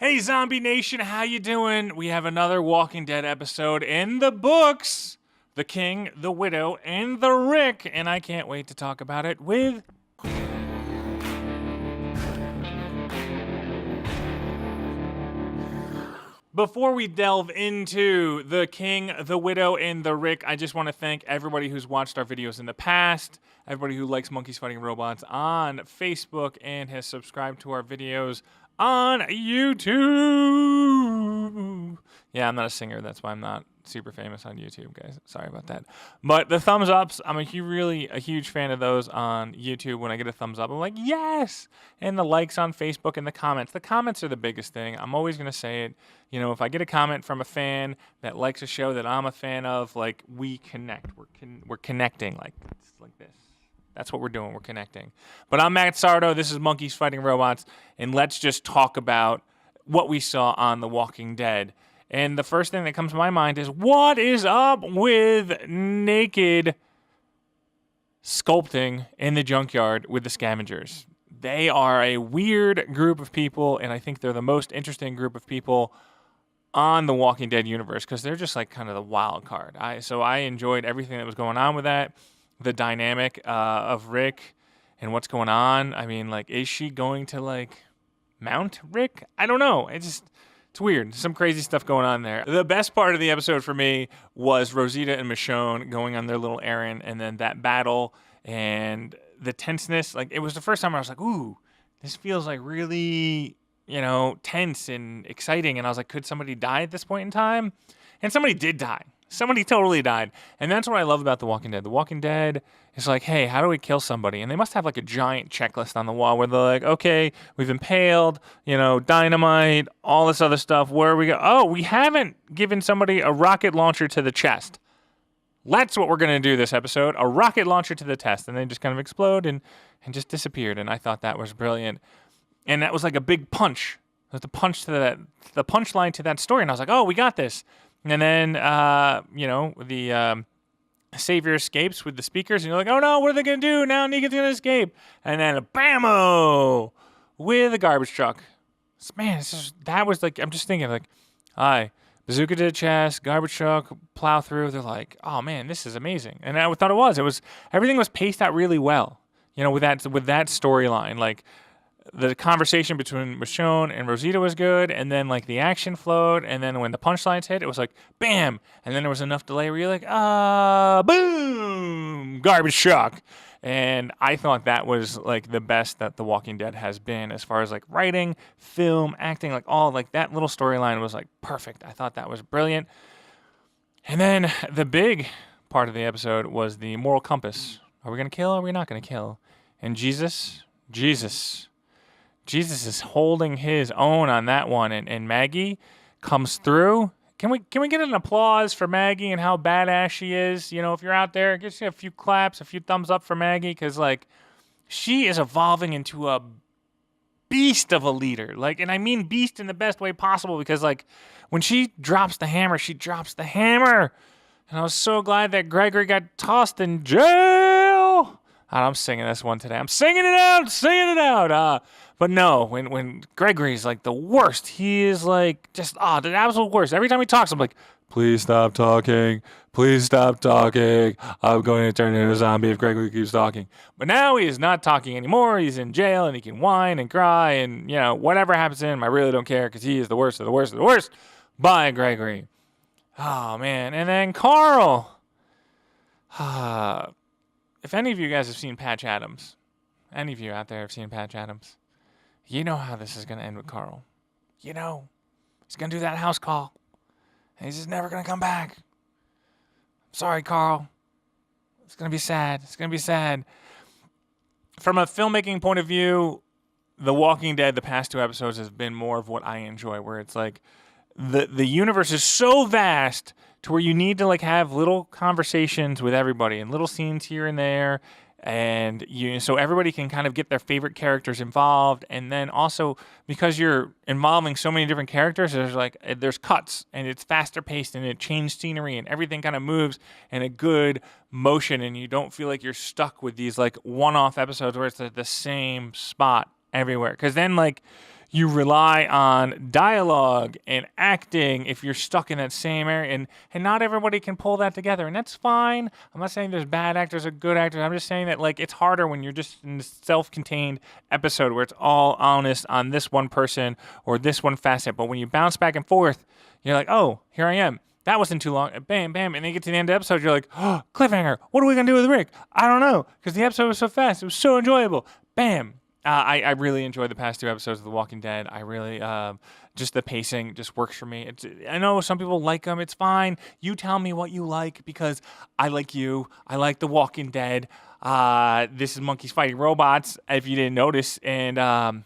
Hey, Zombie Nation, how you doing? We have another Walking Dead episode in the books. The King, the Widow, and the Rick. And I can't wait to talk about it with... Before we delve into The King, the Widow, and the Rick, I just want to thank everybody who's watched our videos in the past, everybody who likes Monkeys Fighting Robots on Facebook, and has subscribed to our videos on YouTube. Yeah, I'm not a singer. That's why I'm not super famous on YouTube, guys. Sorry about that. But the thumbs ups, I'm really a huge fan of those on YouTube. When I get a thumbs up, I'm like, yes! And the likes on Facebook and the comments. The comments are the biggest thing. I'm always going to say it. You know, if I get a comment from a fan that likes a show that I'm a fan of, like, we connect. We're connecting like this. That's what we're doing. We're connecting. But I'm Matt Sardo. This is Monkeys Fighting Robots. And let's just talk about what we saw on The Walking Dead. And the first thing that comes to my mind is, what is up with naked sculpting in the junkyard with the Scavengers? They are a weird group of people, and I think they're the most interesting group of people on the Walking Dead universe because they're just like kind of the wild card. So I enjoyed everything that was going on with that. The dynamic of Rick and what's going on. I mean, like, is she going to, like, mount Rick? I don't know. It's weird. Some crazy stuff going on there. The best part of the episode for me was Rosita and Michonne going on their little errand, and then that battle and the tenseness. Like, it was the first time I was like, ooh, this feels like really, tense and exciting. And I was like, could somebody die at this point in time? And somebody did die. Somebody totally died. And that's what I love about The Walking Dead. The Walking Dead is like, hey, how do we kill somebody? And they must have like a giant checklist on the wall where they're like, okay, we've impaled, dynamite, all this other stuff. Where we go? Oh, we haven't given somebody a rocket launcher to the chest. That's what we're going to do this episode, a rocket launcher to the chest. And they just kind of explode and just disappeared. And I thought that was brilliant. And that was like a big punch. The punchline to that story. And I was like, oh, we got this. And then, the Savior escapes with the speakers, and you're like, oh no, what are they going to do? Now Negan's going to escape. And then, bam-o, with a garbage truck. Man, that was like, I'm just thinking, like, hi, bazooka to the chest, garbage truck, plow through. They're like, oh man, this is amazing. And I thought it was. Everything was paced out really well, with that storyline. Like, the conversation between Michonne and Rosita was good, and then like the action flowed, and then when the punchlines hit, it was like bam, and then there was enough delay where you're like, boom, garbage truck. And I thought that was like the best that The Walking Dead has been as far as like writing, film, acting, like all like that little storyline was like perfect. I thought that was brilliant. And then the big part of the episode was the moral compass. Are we gonna kill? Or are we not gonna kill? And Jesus is holding his own on that one, and Maggie comes through. Can we get an applause for Maggie and how badass she is? If you're out there, give a few claps, a few thumbs up for Maggie, because like she is evolving into a beast of a leader. Like, and I mean beast in the best way possible, because like when she drops the hammer, she drops the hammer. And I was so glad that Gregory got tossed in jail. I'm singing this one today. I'm singing it out. But no, when Gregory's like the worst, he is like just, the absolute worst. Every time he talks, I'm like, please stop talking. Please stop talking. I'm going to turn into a zombie if Gregory keeps talking. But now he is not talking anymore. He's in jail and he can whine and cry and, whatever happens to him, I really don't care because he is the worst of the worst of the worst. Bye, Gregory. Oh, man. And then Carl. If any of you guys have seen Patch Adams, any of you out there have seen Patch Adams, you know how this is going to end with Carl. He's going to do that house call, and he's just never going to come back. Sorry, Carl. It's going to be sad. From a filmmaking point of view, The Walking Dead, the past two episodes, has been more of what I enjoy, where it's like the universe is so vast to where you need to like have little conversations with everybody and little scenes here and there, and so everybody can kind of get their favorite characters involved. And then also because you're involving so many different characters, there's cuts and it's faster paced and it changed scenery and everything kind of moves in a good motion, and you don't feel like you're stuck with these like one-off episodes where it's like the same spot everywhere. Because then like You rely on dialogue and acting if you're stuck in that same area, and not everybody can pull that together, and that's fine. I'm not saying there's bad actors or good actors. I'm just saying that like it's harder when you're just in this self-contained episode where it's all honest on this one person or this one facet. But when you bounce back and forth, you're like, oh, here I am. That wasn't too long. Bam, bam. And then you get to the end of the episode, you're like, oh, cliffhanger. What are we going to do with Rick? I don't know. Because the episode was so fast. It was so enjoyable. Bam. I really enjoyed the past 2 episodes of The Walking Dead. I really, just the pacing just works for me. I know some people like them. It's fine. You tell me what you like because I like you. I like The Walking Dead. This is Monkeys Fighting Robots, if you didn't notice. And I'm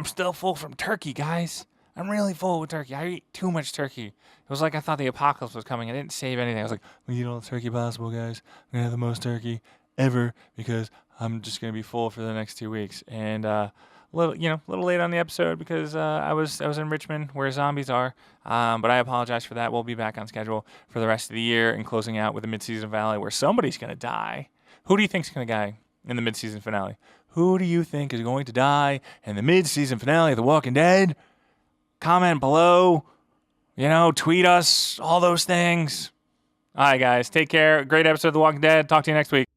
still full from turkey, guys. I'm really full with turkey. I eat too much turkey. It was like I thought the apocalypse was coming. I didn't save anything. I was like, we eat all the turkey possible, guys. I'm going to have the most turkey ever because I'm just going to be full for the next 2 weeks. And a little late on the episode because I was in Richmond where zombies are. But I apologize for that. We'll be back on schedule for the rest of the year and closing out with the mid-season finale where somebody's going to die. Who do you think's going to die in the mid-season finale? Who do you think is going to die in the mid-season finale of The Walking Dead? Comment below. Tweet us. All those things. All right, guys. Take care. Great episode of The Walking Dead. Talk to you next week.